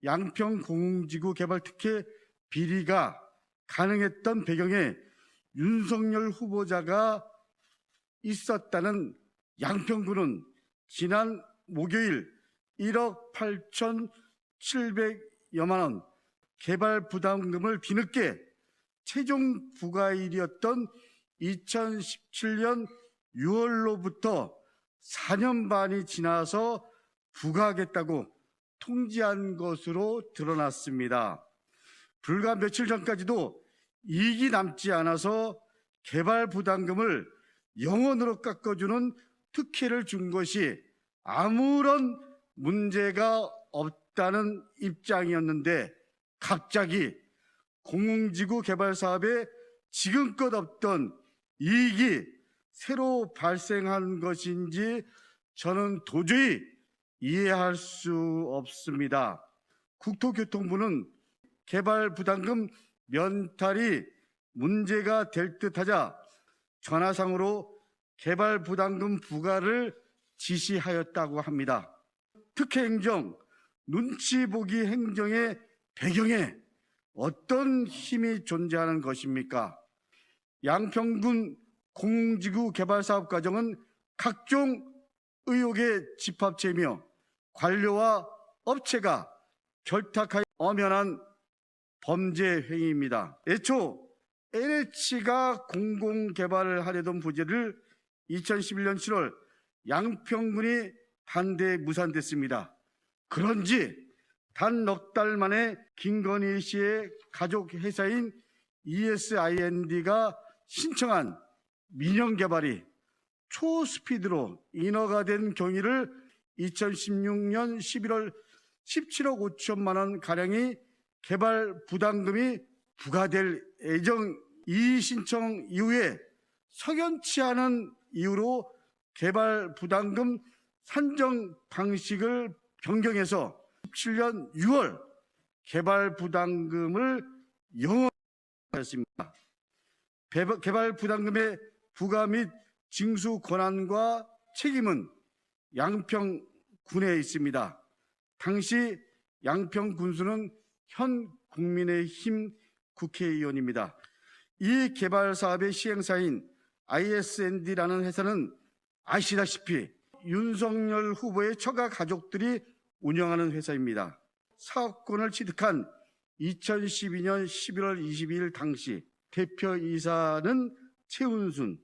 양평 공공지구 개발 특혜 비리가 가능했던 배경에 윤석열 후보자가 있었다는 양평군은 지난 목요일 1억 8,700여만 원 개발 부담금을 뒤늦게 최종 부과일이었던 2017년 6월로부터 4년 반이 지나서 부과하겠다고 통지한 것으로 드러났습니다. 불과 며칠 전까지도 이익이 남지 않아서 개발 부담금을 영원으로 깎아주는 특혜를 준 것이 아무런 문제가 없다는 입장이었는데 갑자기 공공지구 개발 사업에 지금껏 없던 이익이 새로 발생한 것인지 저는 도저히 이해할 수 없습니다. 국토교통부는 개발 부담금 면탈이 문제가 될 듯하자 전화상으로 개발 부담금 부과를 지시하였다고 합니다. 특혜 행정, 눈치 보기 행정의 배경에 어떤 힘이 존재하는 것입니까? 양평군 공공지구 개발 사업 과정은 각종 의혹의 집합체이며 관료와 업체가 결탁하여 엄연한 범죄 행위입니다. 애초 LH가 공공개발을 하려던 부지를 2011년 7월 양평군이 반대에 무산됐습니다. 그런지 단 넉 달 만에 김건희 씨의 가족 회사인 ESIND가 신청한 민영개발이 초스피드로 인허가 된 경위를 2016년 11월 17억 5천만 원 가량의 개발 부담금이 부과될 예정. 이 신청 이후에 석연치 않은 이유로 개발 부담금 산정 방식을 변경해서 17년 6월 개발 부담금을 영원하였습니다. 개발 부담금의 부과 및 징수 권한과 책임은 양평군에 있습니다. 당시 양평군수는 현 국민의힘 국회의원입니다. 이 개발 사업의 시행사인 ISND라는 회사는 아시다시피 윤석열 후보의 처가 가족들이 운영하는 회사입니다. 사업권을 취득한 2012년 11월 22일 당시 대표이사는 최은순,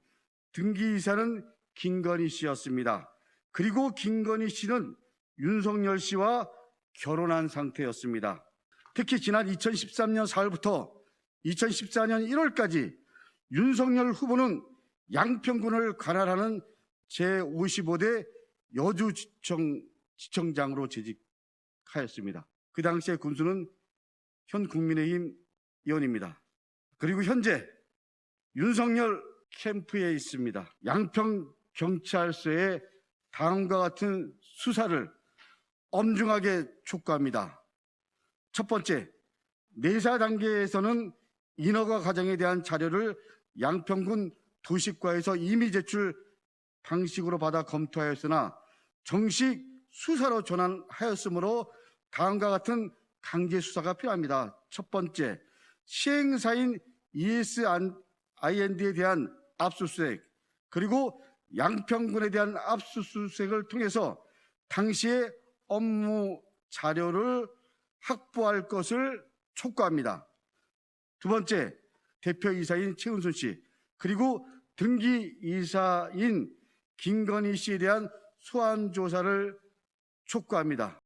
등기이사는 김건희 씨였습니다. 그리고 김건희 씨는 윤석열 씨와 결혼한 상태였습니다. 특히 지난 2013년 4월부터 2014년 1월까지 윤석열 후보는 양평군을 관할하는 제55대 여주지청장으로 재직하였습니다. 그 당시에 군수는 현 국민의힘 의원입니다. 그리고 현재 윤석열 캠프에 있습니다. 양평경찰서의 다음과 같은 수사를 엄중하게 촉구합니다. 첫 번째, 내사 단계에서는 인허가 과정에 대한 자료를 양평군 도시과에서 임의 제출 방식으로 받아 검토하였으나 정식 수사로 전환하였으므로 다음과 같은 강제 수사가 필요합니다. 첫 번째, 시행사인 ESIND에 대한 압수수색, 그리고 양평군에 대한 압수수색을 통해서 당시의 업무 자료를 확보할 것을 촉구합니다. 두 번째, 대표이사인 최은순 씨, 그리고 등기이사인 김건희 씨에 대한 소환 조사를 촉구합니다.